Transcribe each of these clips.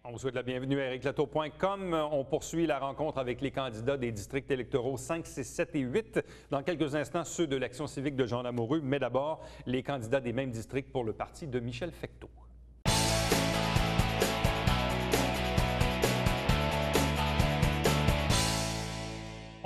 On vous souhaite la bienvenue à ericlatour.com. On poursuit la rencontre avec les candidats des districts électoraux 5, 6, 7 et 8. Dans quelques instants, ceux de l'Action civique de Jean Lamoureux, mais d'abord, les candidats des mêmes districts pour le parti de Michel Fecteau.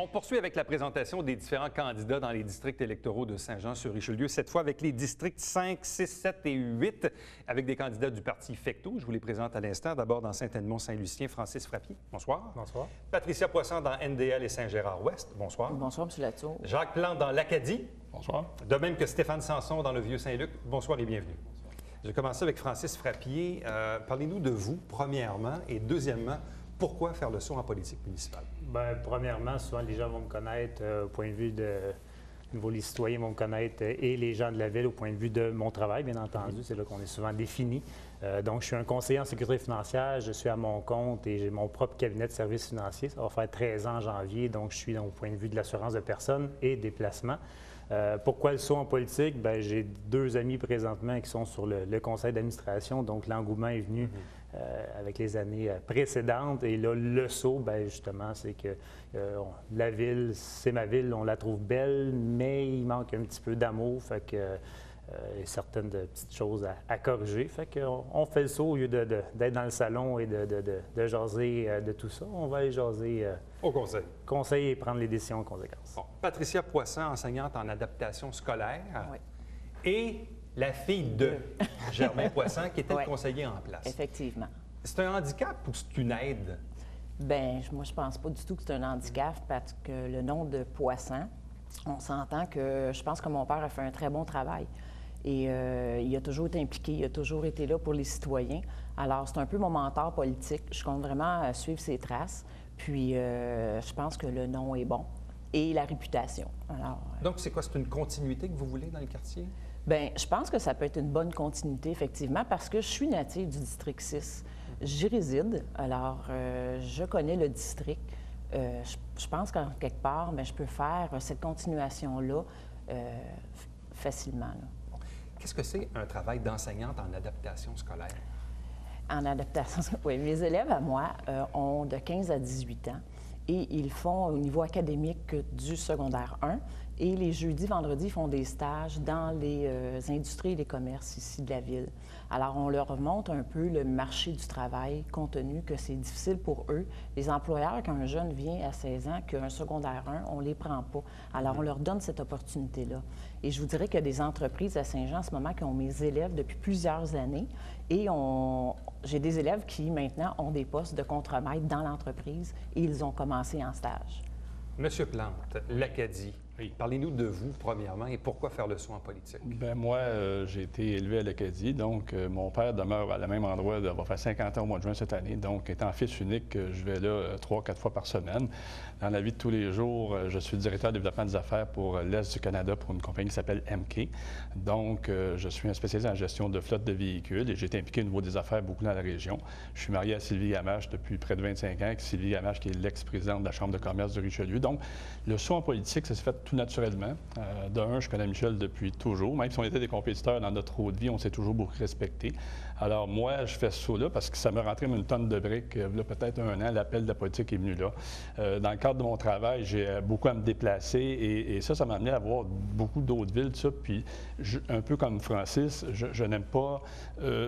On poursuit avec la présentation des différents candidats dans les districts électoraux de Saint-Jean-sur-Richelieu, cette fois avec les districts 5, 6, 7 et 8, avec des candidats du parti Fecteau. Je vous les présente à l'instant. D'abord dans Saint-Edmond-Saint-Lucien, Francis Frappier. Bonsoir. Bonsoar. Patricia Poisson dans NDL et Saint-Gérard-Ouest. Bonsoir. Bonsoir, M. Latour. Jacques Plante dans l'Acadie. Bonsoir. De même que Stéphane Sanson dans le Vieux-Saint-Luc. Bonsoir et bienvenue. Bonsoir. Je vais commencer avec Francis Frappier. Parlez-nous de vous, premièrement, et deuxièmement, pourquoi faire le saut en politique municipale? Bien, premièrement, souvent les gens vont me connaître au point de vue de... Au niveau les citoyens vont me connaître et les gens de la ville au point de vue de mon travail, bien entendu. C'est là qu'on est souvent défini. Donc, je suis un conseiller en sécurité financière. Je suis à mon compte et j'ai mon propre cabinet de services financiers. Ça va faire 13 ans en janvier. Donc, je suis au point de vue de l'assurance de personnes et des placements. Pourquoi le saut en politique? Bien, j'ai deux amis présentement qui sont sur le conseil d'administration. Donc, l'engouement est venu avec les années précédentes. Et là, le saut, bien, justement, c'est que la ville, c'est ma ville, on la trouve belle, mais il manque un petit peu d'amour. Fait que il y a certaines petites choses à corriger. Fait qu'on fait le saut au lieu d'être dans le salon et de jaser de tout ça. On va aller jaser au conseil. Conseil et prendre les décisions en conséquence. Bon. Patricia Poisson, enseignante en adaptation scolaire. Oui. Et la fille de Germain Poisson, qui était le conseiller en place. Effectivement. C'est un handicap ou c'est une aide? Bien, moi, je pense pas du tout que c'est un handicap parce que le nom de Poisson, on s'entend que je pense que mon père a fait un très bon travail. Et il a toujours été impliqué, il a toujours été là pour les citoyens. Alors, c'est un peu mon mentor politique. Je compte vraiment suivre ses traces. Puis, je pense que le nom est bon et la réputation. Alors, donc, c'est quoi? C'est une continuité que vous voulez dans le quartier? Bien, je pense que ça peut être une bonne continuité, effectivement, parce que je suis native du district 6. J'y réside, alors je connais le district. Je pense qu'en quelque part, bien, je peux faire cette continuation-là facilement. Là. Qu'est-ce que c'est un travail d'enseignante en adaptation scolaire? En adaptation scolaire, oui. Mes élèves, à moi, ont de 15 à 18 ans et ils font au niveau académique du secondaire 1. Et les jeudis, vendredis, ils font des stages dans les industries et les commerces ici de la ville. Alors, on leur montre un peu le marché du travail, compte tenu que c'est difficile pour eux. Les employeurs, quand un jeune vient à 16 ans, qu'un secondaire 1, on ne les prend pas. Alors, on leur donne cette opportunité-là. Et je vous dirais qu'il y a des entreprises à Saint-Jean en ce moment qui ont mes élèves depuis plusieurs années. Et j'ai des élèves qui, maintenant, ont des postes de contremaître dans l'entreprise et ils ont commencé en stage. Monsieur Plante, l'Acadie. Oui. Parlez-nous de vous, premièrement, et pourquoi faire le saut en politique? Bien, moi, j'ai été élevé à l'Acadie, donc mon père demeure à le même endroit, il va faire 50 ans au mois de juin cette année, donc étant fils unique, je vais là 3-4 fois par semaine. Dans la vie de tous les jours, je suis directeur de développement des affaires pour l'Est du Canada pour une compagnie qui s'appelle MK. Donc, je suis un spécialiste en gestion de flotte de véhicules et j'ai été impliqué au niveau des affaires beaucoup dans la région. Je suis marié à Sylvie Gamache depuis près de 25 ans, Sylvie Gamache qui est l'ex-présidente de la Chambre de commerce de Richelieu. Donc, le saut en politique, ça s'est fait tout naturellement. Je connais Michel depuis toujours. Même si on était des compétiteurs dans notre haute vie, on s'est toujours beaucoup respecté. Alors moi, je fais ce saut-là parce que ça me rentrait comme une tonne de briques. Là, peut-être un an, l'appel de la politique est venu là. Dans le cadre de mon travail, j'ai beaucoup à me déplacer et ça m'a amené à voir beaucoup d'autres villes. Ça. Puis, un peu comme Francis, je n'aime pas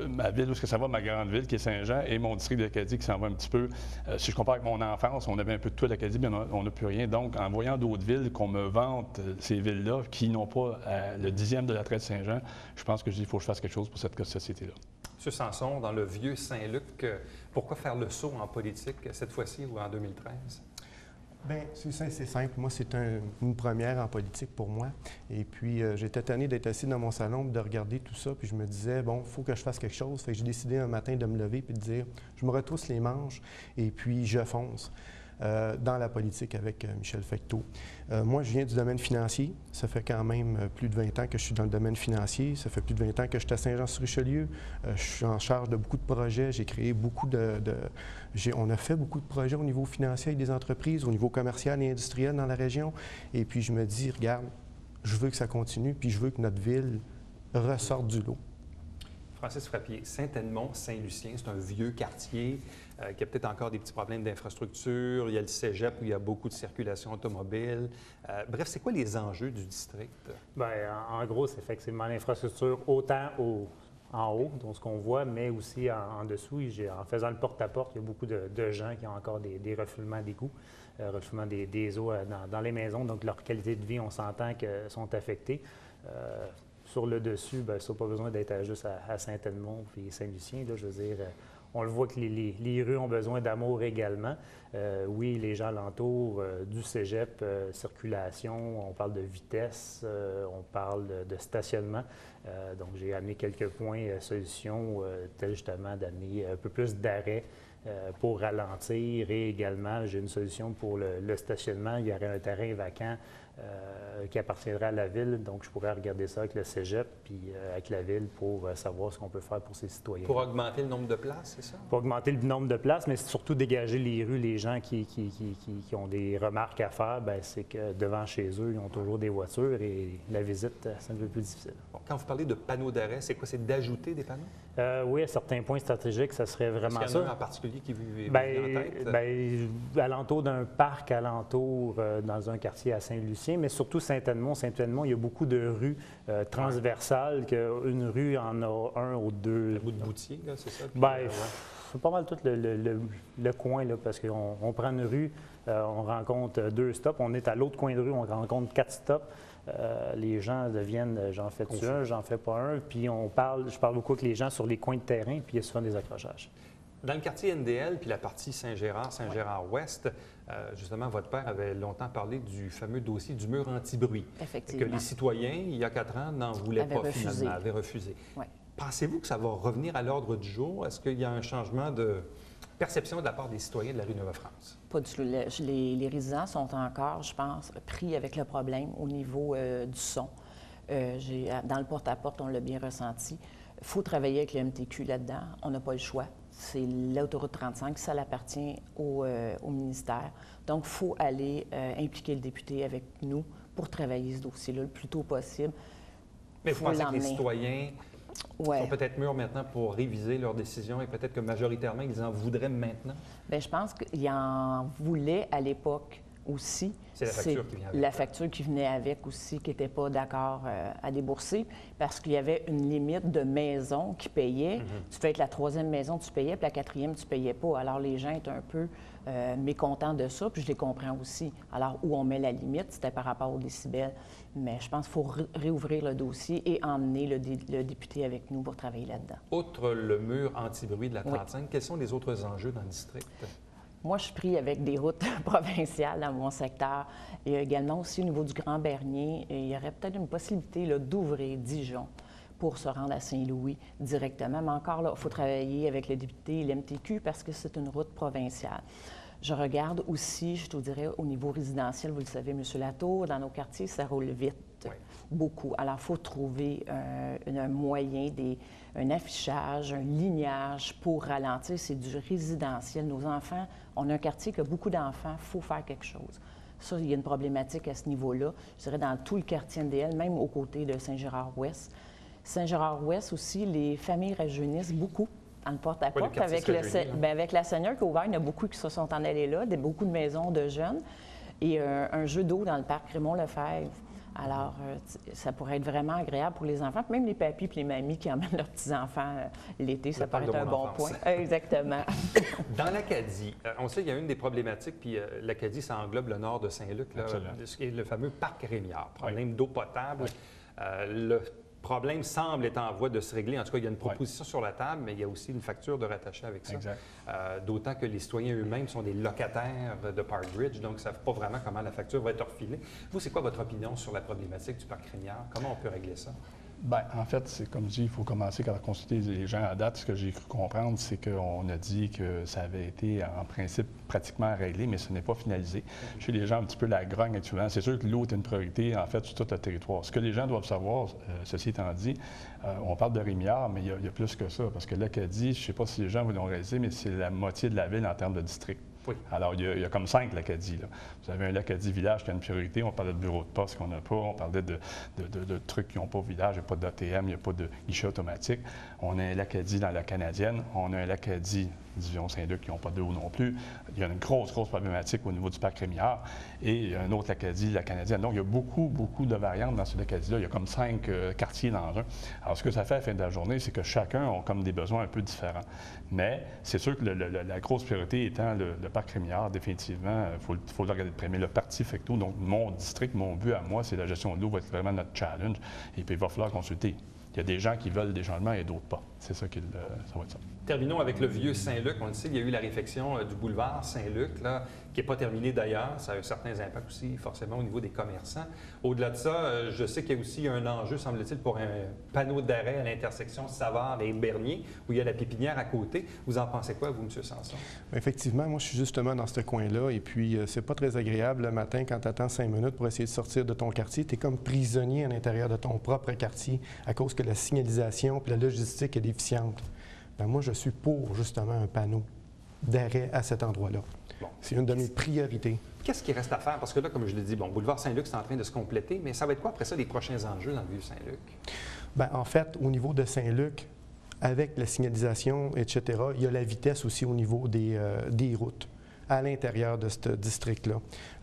ma ville, où est-ce que ça va, ma grande ville qui est Saint-Jean, et mon district de l'Acadie qui s'en va un petit peu. Si je compare avec mon enfance, on avait un peu de tout à l'Acadie, mais on n'a plus rien. Donc, en voyant d'autres villes qu'on me vante, ces villes-là, qui n'ont pas le 10e de l'attrait de Saint-Jean, je pense que je dis qu'il faut que je fasse quelque chose pour cette société-là. M. Sanson, dans le Vieux-Saint-Luc, pourquoi faire le saut en politique cette fois-ci ou en 2013? Bien, c'est simple. Moi, c'est une première en politique pour moi. Et puis, j'étais tanné d'être assis dans mon salon, de regarder tout ça, puis je me disais, bon, il faut que je fasse quelque chose. Fait que j'ai décidé un matin de me lever puis de dire, je me retrousse les manches et puis je fonce. Dans la politique avec Michel Fecteau. Moi, je viens du domaine financier. Ça fait quand même plus de 20 ans que je suis dans le domaine financier. Ça fait plus de 20 ans que je suis à Saint-Jean-sur-Richelieu. Je suis en charge de beaucoup de projets. J'ai créé beaucoup on a fait beaucoup de projets au niveau financier avec des entreprises, au niveau commercial et industriel dans la région. Et puis, je me dis, regarde, je veux que ça continue, puis je veux que notre ville ressorte du lot. Francis Frappier, Saint-Edmond, Saint-Lucien, c'est un vieux quartier qui a peut-être encore des petits problèmes d'infrastructure. Il y a le cégep où il y a beaucoup de circulation automobile. Bref, c'est quoi les enjeux du district? Bien, en gros, c'est effectivement l'infrastructure autant en haut, donc ce qu'on voit, mais aussi en dessous. En faisant le porte-à-porte, il y a beaucoup de gens qui ont encore des refoulements d'égouts, refoulements des eaux dans les maisons. Donc, leur qualité de vie, on s'entend qu'elles sont affectées. Sur le dessus, bien, ça n'a pas besoin d'être juste à Saint-Edmond et Saint-Lucien. Là, je veux dire, on le voit que les rues ont besoin d'amour également. Oui, les gens alentour du cégep, circulation, on parle de vitesse, on parle de stationnement. Donc, j'ai amené quelques points, solutions, telles justement d'amener un peu plus d'arrêt pour ralentir et également, j'ai une solution pour le stationnement. Il y aurait un terrain vacant qui appartiendrait à la Ville, donc je pourrais regarder ça avec le cégep puis avec la Ville pour savoir ce qu'on peut faire pour ces citoyens. Pour augmenter le nombre de places, c'est ça? Pour augmenter le nombre de places, mais surtout dégager les rues. Les gens qui ont des remarques à faire, bien, c'est que devant chez eux, ils ont toujours des voitures et la visite, c'est un peu plus difficile. Bon, quand vous parlez de panneaux d'arrêt, c'est quoi? C'est d'ajouter des panneaux? Oui, à certains points stratégiques, ça serait vraiment ça. Est-ce qu'il y en a un en particulier qui vous vient en tête? Bien, alentour d'un parc, alentour dans un quartier à Saint-Lucien, mais surtout Saint-Edmond. Saint-Edmond, il y a beaucoup de rues transversales, qu'une rue en a un ou deux. Le bout de Boutier, là, c'est ça? Bien, c'est pas mal tout le coin, là, parce qu'on prend une rue, on rencontre 2 stops, on est à l'autre coin de rue, on rencontre 4 stops. Les gens deviennent j'en fais-tu un, j'en fais pas un, puis je parle beaucoup avec les gens sur les coins de terrain, puis il y a souvent des accrochages. Dans le quartier NDL, puis la partie Saint-Gérard, Saint-Gérard-Ouest, justement, votre père avait longtemps parlé du fameux dossier du mur anti-bruit. Effectivement. Que les citoyens, il y a 4 ans, n'en voulaient pas finalement, avaient refusé. Oui. Pensez-vous que ça va revenir à l'ordre du jour? Est-ce qu'il y a un changement de perception de la part des citoyens de la rue Neuve-France? Pas du tout. Les résidents sont encore, je pense, pris avec le problème au niveau du son. Dans le porte-à-porte, on l'a bien ressenti. Il faut travailler avec le MTQ là-dedans. On n'a pas le choix. C'est l'autoroute 35, ça appartient au ministère. Donc, il faut aller impliquer le député avec nous pour travailler ce dossier-là le plus tôt possible. Mais vous pensez que les citoyens Ouais. sont peut-être mûrs maintenant pour réviser leurs décisions et peut-être que majoritairement, ils en voudraient maintenant? Bien, je pense qu'ils en voulaient à l'époque aussi. C'est la facture qui vient avec. La facture qui venait avec aussi, qui n'était pas d'accord à débourser, parce qu'il y avait une limite de maisons qui payaient. Tu fais que la 3e maison, tu payais, puis la 4e, tu payais pas. Alors, les gens étaient un peu mécontents de ça, puis je les comprends aussi. Alors, où on met la limite, c'était par rapport aux décibels. Mais je pense qu'il faut réouvrir le dossier et emmener le député avec nous pour travailler là-dedans. Outre le mur anti-bruit de la 35, quels sont les autres enjeux dans le district? Moi, je suis pris avec des routes provinciales dans mon secteur. Et également aussi au niveau du Grand Bernier, il y aurait peut-être une possibilité d'ouvrir Dijon pour se rendre à Saint-Louis directement. Mais encore là, il faut travailler avec le député et l'MTQ parce que c'est une route provinciale. Je regarde aussi, je te dirais, au niveau résidentiel, vous le savez, M. Latour, dans nos quartiers, ça roule vite, beaucoup. Alors, il faut trouver un moyen, un affichage, un lignage pour ralentir. C'est du résidentiel. Nos enfants, on a un quartier qui a beaucoup d'enfants, il faut faire quelque chose. Ça, il y a une problématique à ce niveau-là. Je dirais dans tout le quartier NDL, même aux côtés de Saint-Gérard-Ouest. Saint-Gérard-Ouest aussi, les familles rajeunissent beaucoup dans le porte-à-porte. Avec la Seigneur qui a ouvert, il y en a beaucoup qui se sont en allés là, beaucoup de maisons de jeunes. Et un jeu d'eau dans le parc Raymond-Lefebvre. Alors, ça pourrait être vraiment agréable pour les enfants. Puis même les papis et les mamies qui emmènent leurs petits-enfants l'été, ça pourrait être un bon point. Exactement. Dans l'Acadie, on sait qu'il y a une des problématiques, puis l'Acadie, ça englobe le nord de Saint-Luc, là, le fameux parc Rémiard, problème d'eau potable. Le problème semble être en voie de se régler. En tout cas, il y a une proposition sur la table, mais il y a aussi une facture de rattacher avec ça. D'autant que les citoyens eux-mêmes sont des locataires de Parkbridge, donc ils ne savent pas vraiment comment la facture va être refilée. Vous, c'est quoi votre opinion sur la problématique du parc Rémiard? Comment on peut régler ça? Bien, en fait, c'est comme je dis, il faut commencer par consulter les gens à date. Ce que j'ai cru comprendre, c'est qu'on a dit que ça avait été, en principe, pratiquement réglé, mais ce n'est pas finalisé. Chez les gens, un petit peu la grogne actuellement. C'est sûr que l'eau est une priorité, en fait, sur tout le territoire. Ce que les gens doivent savoir, ceci étant dit, on parle de Rémiard, mais il y a plus que ça, parce que l'Acadie, je ne sais pas si les gens vous l'ont réalisé, mais c'est la moitié de la ville en termes de district. Oui. Alors, il y a comme 5 l'Acadie. Là. Vous avez un l'Acadie village qui a une priorité. On parlait de bureau de poste qu'on n'a pas. On parlait de trucs qui n'ont pas au village. Il n'y a pas d'ATM, il n'y a pas de guichet automatique. On a un l'Acadie dans la canadienne. On a un l'Acadie division Saint-Luc qui n'ont pas de haut non plus. Il y a une grosse problématique au niveau du parc Rémillard. Et il y a un autre l'Acadie, la canadienne. Donc, il y a beaucoup de variantes dans ce l'Acadie-là. Il y a comme 5 quartiers dans un. Alors, ce que ça fait à la fin de la journée, c'est que chacun a comme des besoins un peu différents. Mais c'est sûr que la grosse priorité étant le parc Rémillard, définitivement, il faut le regarder de près. Mais le parti Fecteau, donc mon district, mon but à moi, c'est la gestion de l'eau va être vraiment notre challenge. Et puis, il va falloir consulter. Il y a des gens qui veulent des changements et d'autres pas. C'est ça ça va être ça. Terminons avec le vieux Saint-Luc. On le sait, il y a eu la réfection du boulevard Saint-Luc, là, qui n'est pas terminée d'ailleurs. Ça a eu certains impacts aussi, forcément, au niveau des commerçants. Au-delà de ça, je sais qu'il y a aussi un enjeu, semble-t-il, pour un panneau d'arrêt à l'intersection Savard et Bernier, où il y a la pépinière à côté. Vous en pensez quoi, vous, M. Sanson? Effectivement, moi, je suis justement dans ce coin-là. Et puis, c'est pas très agréable le matin quand tu attends 5 minutes pour essayer de sortir de ton quartier. Tu es comme prisonnier à l'intérieur de ton propre quartier à cause que la signalisation et la logistique est déficiente. Bien, moi, je suis pour, justement, un panneau d'arrêt à cet endroit-là. Bon. C'est une de mes priorités. Qu'est-ce qui reste à faire? Parce que là, comme je l'ai dit, boulevard Saint-Luc, c'est en train de se compléter, mais ça va être quoi après ça, les prochains enjeux dans le Vieux-Saint-Luc? Bien, en fait, au niveau de Saint-Luc, avec la signalisation, etc., il y a la vitesse aussi au niveau des routes à l'intérieur de ce district-là.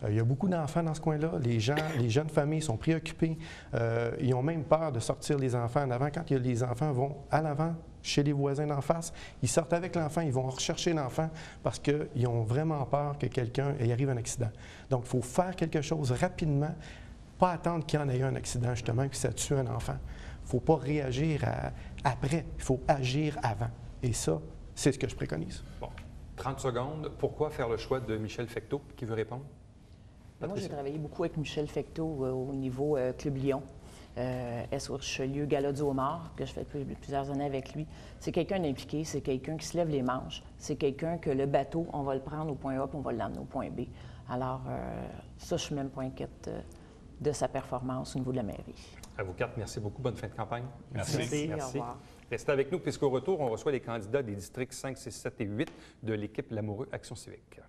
Il y a beaucoup d'enfants dans ce coin-là. Les jeunes familles sont préoccupées. Ils ont même peur de sortir les enfants en avant. Quand les enfants vont à l'avant, chez les voisins d'en face, ils sortent avec l'enfant, ils vont rechercher l'enfant parce qu'ils ont vraiment peur que quelqu'un y arrive un accident. Donc, il faut faire quelque chose rapidement, pas attendre qu'il y en ait un accident, justement, que ça tue un enfant. Il ne faut pas réagir après, il faut agir avant. Et ça, c'est ce que je préconise. Bon. 30 secondes. Pourquoi faire le choix de Michel Fecteau? Qui veut répondre? Moi, j'ai travaillé beaucoup avec Michel Fecteau au niveau Club Lyon, S.O.Richelieu, Gala du Homard, que je fais depuis plusieurs années avec lui. C'est quelqu'un d'impliqué, c'est quelqu'un qui se lève les manches. C'est quelqu'un que le bateau, on va le prendre au point A puis on va l'emmener au point B. Alors, ça, je ne suis même pas inquiète de sa performance au niveau de la mairie. À vous quatre, merci beaucoup. Bonne fin de campagne. Merci. Au revoir. Restez avec nous puisqu'au retour, on reçoit les candidats des districts 5, 6, 7 et 8 de l'équipe Lamoureux Action civique.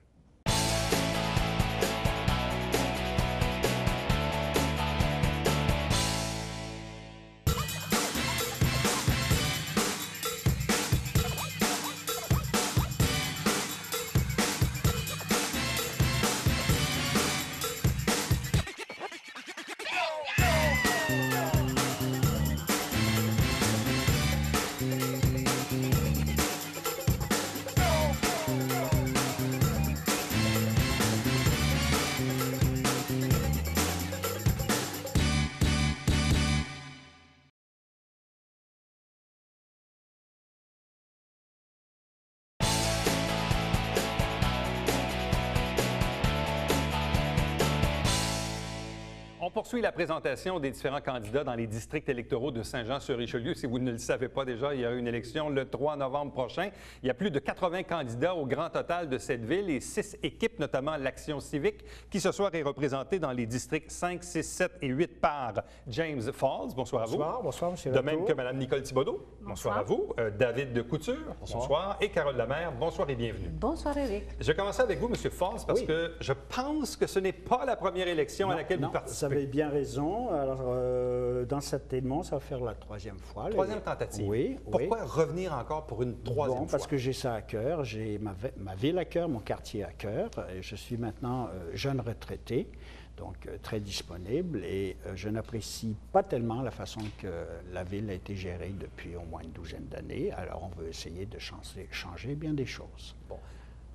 On poursuit la présentation des différents candidats dans les districts électoraux de Saint-Jean-sur-Richelieu. Si vous ne le savez pas déjà, il y a une élection le 3 novembre prochain. Il y a plus de 80 candidats au grand total de cette ville et 6 équipes, notamment l'Action civique, qui ce soir est représentée dans les districts 5, 6, 7 et 8 par James Falls. Bonsoir à vous. Bonsoir, M. De même que Mme Nicole Thibodeau. Bonsoir à vous. David de Couture. Bonsoir. Et Carole Lemère. Bonsoir et bienvenue. Bonsoir, Éric. Je vais commencer avec vous, M. Falls, parce que je pense que ce n'est pas la première élection à laquelle vous participez. Vous avez bien raison. Alors, dans cet élément, ça va faire la 3e fois. Troisième tentative. Oui. Pourquoi revenir encore pour une 3e fois? Parce que j'ai ça à cœur. J'ai ma ville à cœur, mon quartier à cœur. Je suis maintenant jeune retraité, donc très disponible. Et je n'apprécie pas tellement la façon que la ville a été gérée depuis au moins une douzaine d'années. Alors, on veut essayer de changer bien des choses. Bon.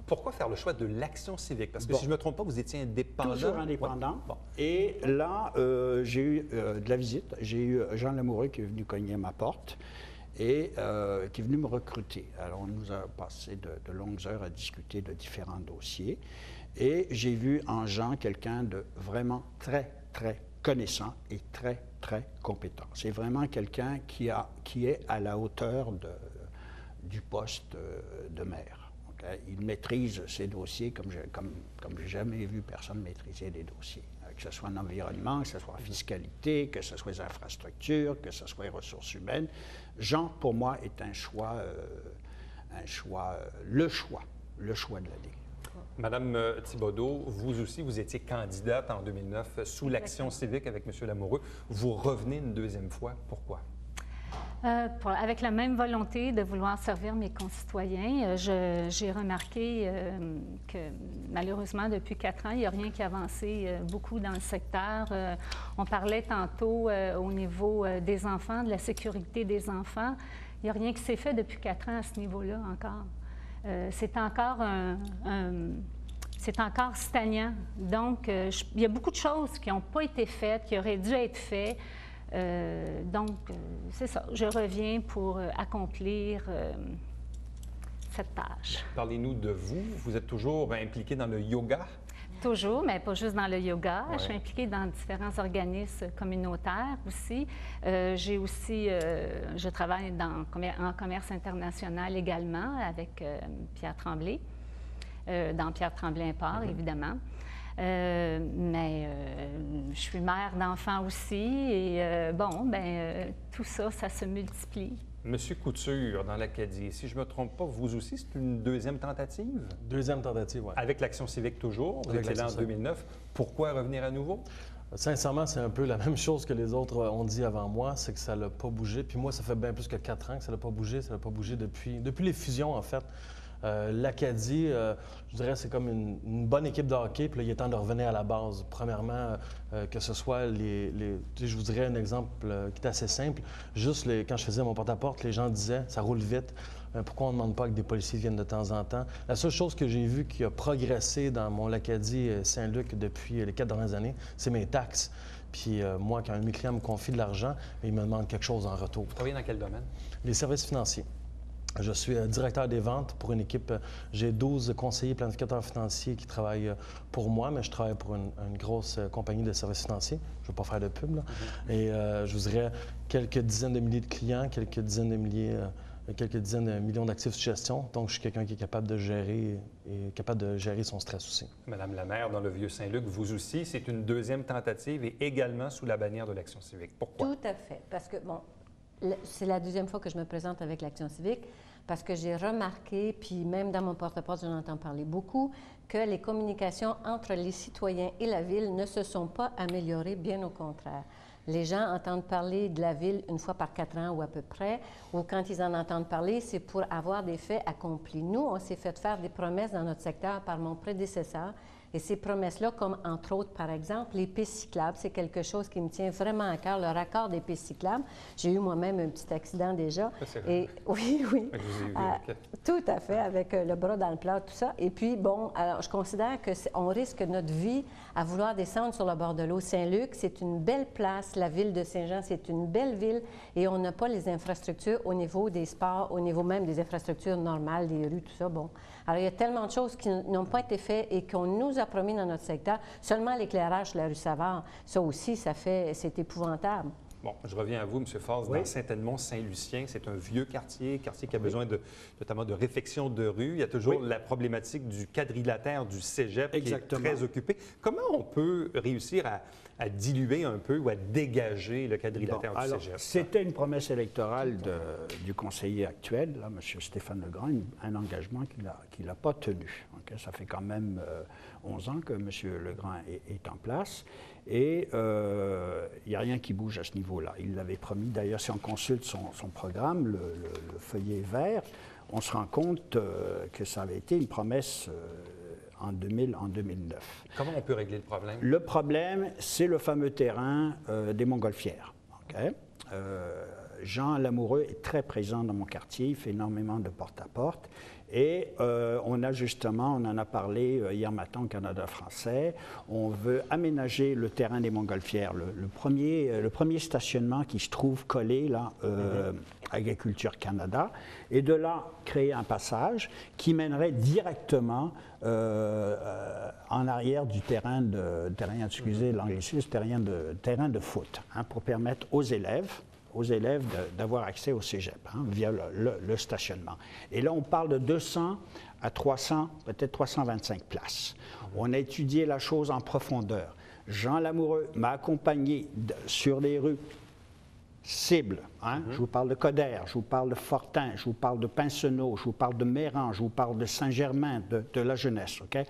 Pourquoi faire le choix de l'Action civique? Parce que si je ne me trompe pas, vous étiez indépendant. Toujours indépendant. Ouais. Bon. Et là, j'ai eu de la visite. J'ai eu Jean Lamoureux qui est venu cogner à ma porte et qui est venu me recruter. Alors, on nous a passé de longues heures à discuter de différents dossiers. Et j'ai vu en Jean quelqu'un de vraiment très, très connaissant et très, très compétent. C'est vraiment quelqu'un qui est à la hauteur du poste de maire. Il maîtrise ses dossiers comme j'ai jamais vu personne maîtriser des dossiers. Que ce soit en environnement, que ce soit en fiscalité, que ce soit les infrastructures, que ce soit les ressources humaines. Jean, pour moi, est le choix de l'année. Madame Thibodeau, vous aussi, vous étiez candidate en 2009 sous l'Action civique avec M. Lamoureux. Vous revenez une deuxième fois. Pourquoi? Avec la même volonté de vouloir servir mes concitoyens. J'ai remarqué que malheureusement, depuis 4 ans, il n'y a rien qui a avancé beaucoup dans le secteur. On parlait tantôt au niveau des enfants, de la sécurité des enfants. Il n'y a rien qui s'est fait depuis 4 ans à ce niveau-là encore. C'est encore stagnant. Donc, il y a beaucoup de choses qui n'ont pas été faites, qui auraient dû être faites. C'est ça. Je reviens pour accomplir cette tâche. Parlez-nous de vous. Vous êtes toujours impliqué dans le yoga? Toujours, mais pas juste dans le yoga. Ouais. Je suis impliquée dans différents organismes communautaires aussi. Je travaille en commerce international également avec Pierre Tremblay, dans Pierre Tremblay Import, évidemment. Mais je suis mère d'enfants aussi et tout ça, ça se multiplie. Monsieur Couture, dans l'Acadie, si je ne me trompe pas, vous aussi, c'est une deuxième tentative? Deuxième tentative, oui. Avec l'Action civique toujours, vous étiez là en 2009. Pourquoi revenir à nouveau? Sincèrement, c'est un peu la même chose que les autres ont dit avant moi, c'est que ça n'a pas bougé. Puis moi, ça fait bien plus que 4 ans que ça n'a pas bougé. Ça n'a pas bougé depuis les fusions, en fait. L'Acadie, je dirais, c'est comme une bonne équipe de hockey, puis là, il est temps de revenir à la base. Premièrement, que ce soit je vous dirais un exemple qui est assez simple. Juste quand je faisais mon porte-à-porte, les gens disaient « ça roule vite, pourquoi on ne demande pas que des policiers viennent de temps en temps? » La seule chose que j'ai vue qui a progressé dans mon L'Acadie Saint-Luc depuis les 4 dernières années, c'est mes taxes. Puis moi, quand mes clients me confient de l'argent, ils me demandent quelque chose en retour. Vous travaillez dans quel domaine? Les services financiers. Je suis directeur des ventes pour une équipe. J'ai 12 conseillers planificateurs financiers qui travaillent pour moi, mais je travaille pour une grosse compagnie de services financiers. Je ne veux pas faire de pub, là. Et je vous dirais quelques dizaines de milliers de clients, quelques dizaines de millions d'actifs de gestion. Donc, je suis quelqu'un qui est capable de gérer son stress aussi. Madame la maire, dans le Vieux-Saint-Luc, vous aussi, c'est une deuxième tentative et également sous la bannière de l'Action civique. Pourquoi? Tout à fait. Parce que, bon, c'est la deuxième fois que je me présente avec l'Action civique parce que j'ai remarqué, puis même dans mon porte-à-porte, j'en entends parler beaucoup, que les communications entre les citoyens et la Ville ne se sont pas améliorées, bien au contraire. Les gens entendent parler de la Ville une fois par 4 ans ou à peu près, ou quand ils en entendent parler, c'est pour avoir des faits accomplis. Nous, on s'est fait faire des promesses dans notre secteur par mon prédécesseur. Et ces promesses-là, comme entre autres, par exemple, les pistes cyclables, c'est quelque chose qui me tient vraiment à cœur, le raccord des pistes cyclables. J'ai eu moi-même un petit accident déjà. Et oui, tout à fait, avec le bras dans le plat, tout ça. Et puis, bon, alors, je considère qu'on risque notre vie à vouloir descendre sur le bord de l'eau. Saint-Luc, c'est une belle place. La ville de Saint-Jean, c'est une belle ville. Et on n'a pas les infrastructures au niveau des sports, au niveau même des infrastructures normales, des rues, tout ça. Bon. Alors, il y a tellement de choses qui n'ont pas été faites et qu'on nous a promis dans notre secteur. Seulement l'éclairage sur la rue Savard, ça aussi, c'est épouvantable. Bon, je reviens à vous, M. Force, dans Saint-Edmond-Saint-Lucien. C'est un vieux quartier qui a besoin notamment de réfection de rue. Il y a toujours la problématique du quadrilatère du cégep qui est très occupé. Comment on peut réussir à diluer un peu ou à dégager le quadrilatère du cégep? C'était une promesse électorale du conseiller actuel, là, M. Stéphane Legrand, un engagement qu'il n'a pas tenu. Okay? Ça fait quand même 11 ans que M. Legrand est en place. Et il n'y a rien qui bouge à ce niveau-là. Il l'avait promis. D'ailleurs, si on consulte son programme, le feuillet vert, on se rend compte que ça avait été une promesse en 2009. Comment on peut régler le problème? Le problème, c'est le fameux terrain des Montgolfières. Okay? Jean Lamoureux est très présent dans mon quartier. Il fait énormément de porte-à-porte. Et on en a parlé hier matin au Canada français, on veut aménager le terrain des Montgolfières, le premier stationnement qui se trouve collé là, Agriculture Canada, et de là créer un passage qui mènerait directement en arrière du terrain de foot, hein, pour permettre aux élèves d'avoir accès au cégep via le stationnement. Et là, on parle de 200 à 300, peut-être 325 places. On a étudié la chose en profondeur. Jean Lamoureux m'a accompagné sur les rues cibles. Hein? Je vous parle de Coder, je vous parle de Fortin, je vous parle de Pinsonneau, je vous parle de Méran, je vous parle de Saint-Germain, de la jeunesse. Okay?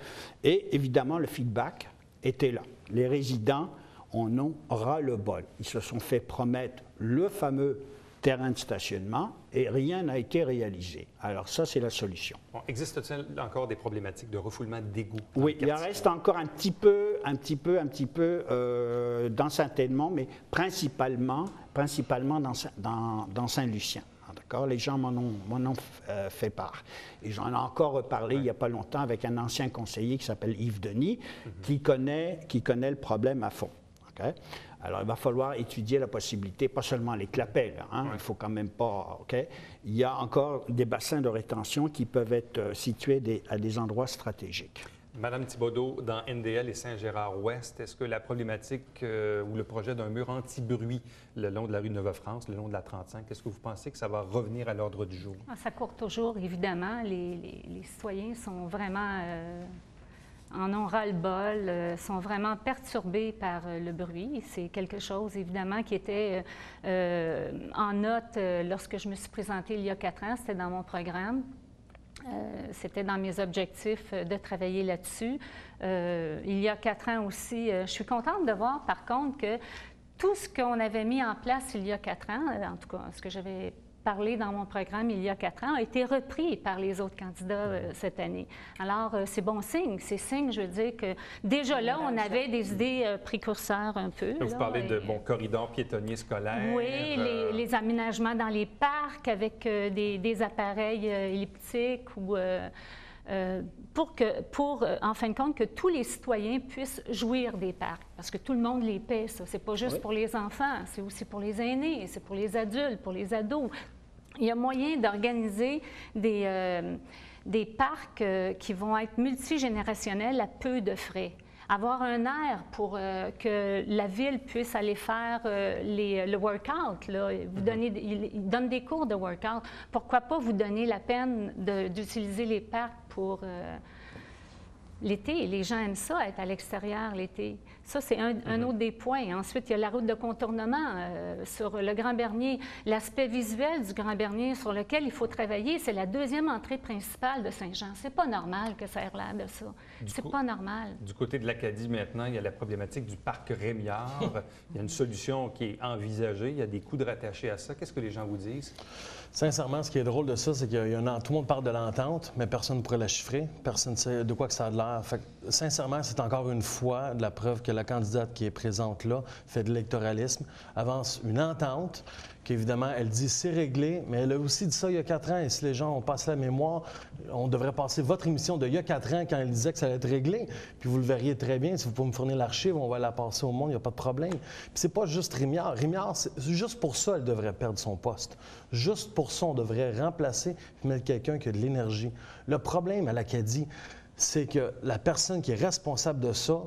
Et évidemment, le feedback était là. Les résidents en ont ras-le-bol. Ils se sont fait promettre le fameux terrain de stationnement et rien n'a été réalisé. Alors ça, c'est la solution. Bon, existe-t-il encore des problématiques de refoulement d'égouts? Oui, il en reste encore un petit peu dans Saint-Edmond, mais principalement dans Saint-Lucien. D'accord? Les gens m'en ont fait part. Et j'en ai encore reparlé il n'y a pas longtemps avec un ancien conseiller qui s'appelle Yves Denis, qui connaît le problème à fond. Okay? Alors, il va falloir étudier la possibilité, pas seulement les clapets, là, hein? Il ne faut quand même pas... Okay? Il y a encore des bassins de rétention qui peuvent être situés à des endroits stratégiques. Madame Thibodeau, dans NDL et Saint-Gérard-Ouest, est-ce que la problématique ou le projet d'un mur anti-bruit le long de la rue Neuve-France, le long de la 35, est-ce que vous pensez que ça va revenir à l'ordre du jour? Ça court toujours, évidemment. Les citoyens sont vraiment... en ont ras-le-bol, sont vraiment perturbés par le bruit. C'est quelque chose, évidemment, qui était en note lorsque je me suis présentée il y a 4 ans. C'était dans mon programme. C'était dans mes objectifs de travailler là-dessus. Il y a 4 ans aussi, je suis contente de voir, par contre, que tout ce qu'on avait mis en place il y a 4 ans, en tout cas, ce que j'avais parlé dans mon programme il y a 4 ans, a été repris par les autres candidats cette année. Alors, c'est bon signe. C'est signe, je veux dire, que déjà là, on avait des idées précurseurs un peu. Vous parlez de corridors piétonniers scolaires. Oui, les aménagements dans les parcs avec des appareils elliptiques ou... pour, en fin de compte, que tous les citoyens puissent jouir des parcs. Parce que tout le monde les paie, ça. C'est pas juste pour les enfants, c'est aussi pour les aînés, c'est pour les adultes, pour les ados. Il y a moyen d'organiser des parcs qui vont être multigénérationnels à peu de frais. Avoir un air pour que la ville puisse aller faire le workout. Ils donnent des cours de workout. Pourquoi pas vous donner la peine d'utiliser les parcs pour l'été? Les gens aiment ça, être à l'extérieur l'été. Ça, c'est un autre des points. Ensuite, il y a la route de contournement sur le Grand Bernier. L'aspect visuel du Grand Bernier sur lequel il faut travailler, c'est la deuxième entrée principale de Saint-Jean. C'est pas normal que ça ait l'air de ça. C'est pas normal. Du côté de l'Acadie, maintenant, il y a la problématique du parc Rémillard. Il y a une solution qui est envisagée. Il y a des coûts de rattachés à ça. Qu'est-ce que les gens vous disent? Sincèrement, ce qui est drôle de ça, c'est qu'il y a tout le monde parle de l'entente, mais personne ne pourrait la chiffrer. Personne ne sait de quoi que ça a l'air. Fait que, sincèrement, c'est encore une fois de la preuve que la candidate qui est présente là fait de l'électoralisme, avance une entente, qu'évidemment, elle dit c'est réglé, mais elle a aussi dit ça il y a 4 ans, et si les gens ont passé la mémoire, on devrait passer votre émission de il y a 4 ans quand elle disait que ça allait être réglé, puis vous le verriez très bien, si vous pouvez me fournir l'archive, on va la passer au monde, il n'y a pas de problème. Puis c'est pas juste Rémillard. Rémillard, c'est juste pour ça, elle devrait perdre son poste. Juste pour ça, on devrait remplacer et mettre quelqu'un qui a de l'énergie. Le problème à l'Acadie, c'est que la personne qui est responsable de ça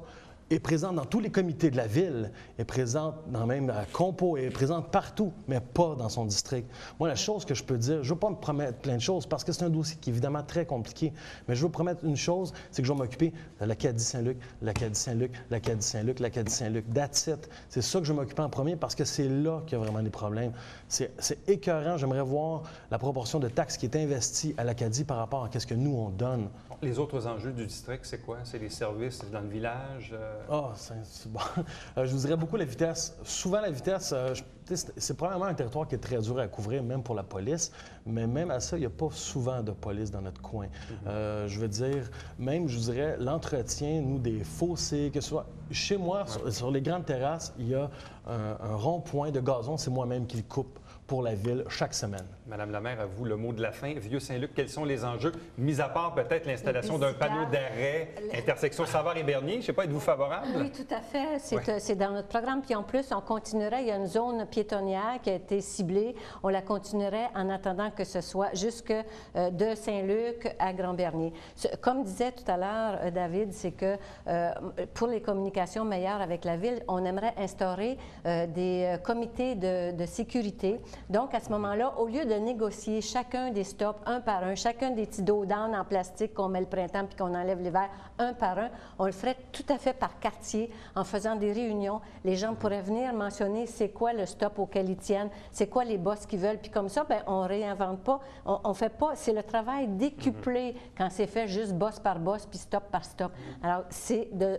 est présente dans tous les comités de la ville, est présente dans même à Compo, est présente partout, mais pas dans son district. Moi, la chose que je peux dire, je ne veux pas me promettre plein de choses parce que c'est un dossier qui est évidemment très compliqué, mais je veux promettre une chose, c'est que je vais m'occuper de l'Acadie-Saint-Luc, l'Acadie-Saint-Luc, l'Acadie-Saint-Luc, l'Acadie-Saint-Luc, that's it. C'est ça que je vais m'occuper en premier parce que c'est là qu'il y a vraiment des problèmes. C'est écœurant. J'aimerais voir la proportion de taxes qui est investie à l'Acadie par rapport à ce que nous, on donne. Les autres enjeux du district, c'est quoi? C'est les services dans le village? C'est bon. Je vous dirais beaucoup la vitesse. Souvent, la vitesse, c'est probablement un territoire qui est très dur à couvrir, même pour la police. Mais même à ça, il n'y a pas souvent de police dans notre coin. Je veux dire, même, je vous dirais, l'entretien, nous, des fossés, que ce soit chez moi, sur les grandes terrasses, il y a un rond-point de gazon, c'est moi-même qui le coupe pour la ville chaque semaine. Madame la maire, à vous le mot de la fin. Vieux-Saint-Luc, quels sont les enjeux, mis à part peut-être l'installation d'un panneau d'arrêt, intersection Savard et Bernier? Je ne sais pas, êtes-vous favorable? Oui, tout à fait. C'est dans notre programme. Puis en plus, on continuerait, il y a une zone piétonnière qui a été ciblée. On la continuerait en attendant que ce soit jusque de Saint-Luc à Grand-Bernier. Comme disait tout à l'heure David, c'est que pour les communications meilleures avec la ville, on aimerait instaurer des comités de sécurité Donc, à ce moment-là, au lieu de négocier chacun des stops un par un, chacun des petits dos down en plastique qu'on met le printemps puis qu'on enlève l'hiver un par un, on le ferait tout à fait par quartier en faisant des réunions. Les gens pourraient venir mentionner c'est quoi le stop auquel ils tiennent, c'est quoi les bosses qu'ils veulent. Puis comme ça, bien, on ne réinvente pas, on fait pas, c'est le travail décuplé quand c'est fait juste bosse par bosse puis stop par stop. Alors, c'est de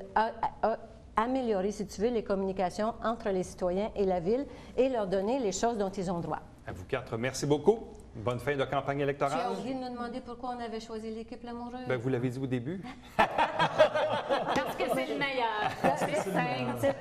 améliorer, si tu veux, les communications entre les citoyens et la ville et leur donner les choses dont ils ont droit. À vous quatre, merci beaucoup. Bonne fin de campagne Tu électorale. as oublié de nous demander pourquoi on avait choisi l'équipe Lamoureux. Bien, vous l'avez dit au début. Parce que c'est le meilleur.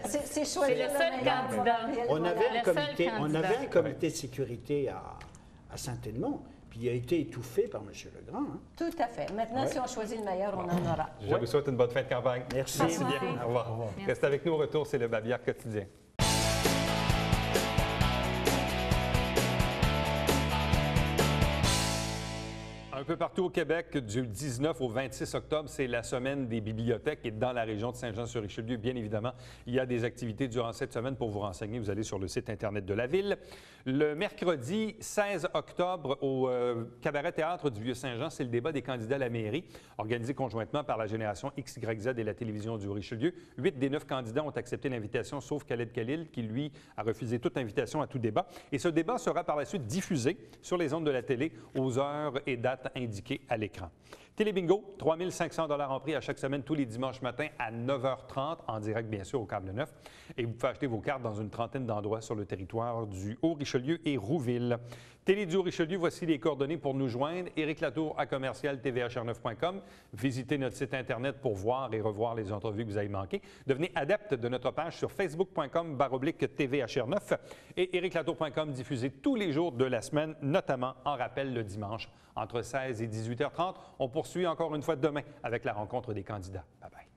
C'est choisi le seul candidat. On avait, Le seul un comité de sécurité à Saint-Edmond, puis il a été étouffé par M. Legrand. Hein. Tout à fait. Maintenant, si on choisit le meilleur, on en aura. Je vous souhaite une bonne fin de campagne. Merci. Merci bien. Au revoir. Restez avec nous au retour, c'est le Babière quotidien. Un peu partout au Québec, du 19 au 26 octobre, c'est la semaine des bibliothèques et dans la région de Saint-Jean-sur-Richelieu, bien évidemment, il y a des activités durant cette semaine. Pour vous renseigner, vous allez sur le site Internet de la Ville. Le mercredi 16 octobre, au Cabaret-Théâtre du Vieux-Saint-Jean, c'est le débat des candidats à la mairie, organisé conjointement par la génération XYZ et la télévision du Richelieu. 8 des 9 candidats ont accepté l'invitation, sauf Khaled Khalil, qui, lui, a refusé toute invitation à tout débat. Et ce débat sera par la suite diffusé sur les ondes de la télé aux heures et dates indiquées à l'écran. Télébingo, 3 500 $ en prix à chaque semaine, tous les dimanches matins à 9h30, en direct bien sûr au Câble Neuf. Et vous pouvez acheter vos cartes dans une trentaine d'endroits sur le territoire du Haut-Richelieu et Rouville. Télé du Haut-Richelieu, voici les coordonnées pour nous joindre. Éric Latour à commercial tvhr9.com. Visitez notre site Internet pour voir et revoir les entrevues que vous avez manquées. Devenez adepte de notre page sur facebook.com/tvhr9 et ériclatour.com, diffusé tous les jours de la semaine, notamment en rappel le dimanche entre 16 et 18h30. On poursuit encore une fois demain avec la rencontre des candidats. Bye bye.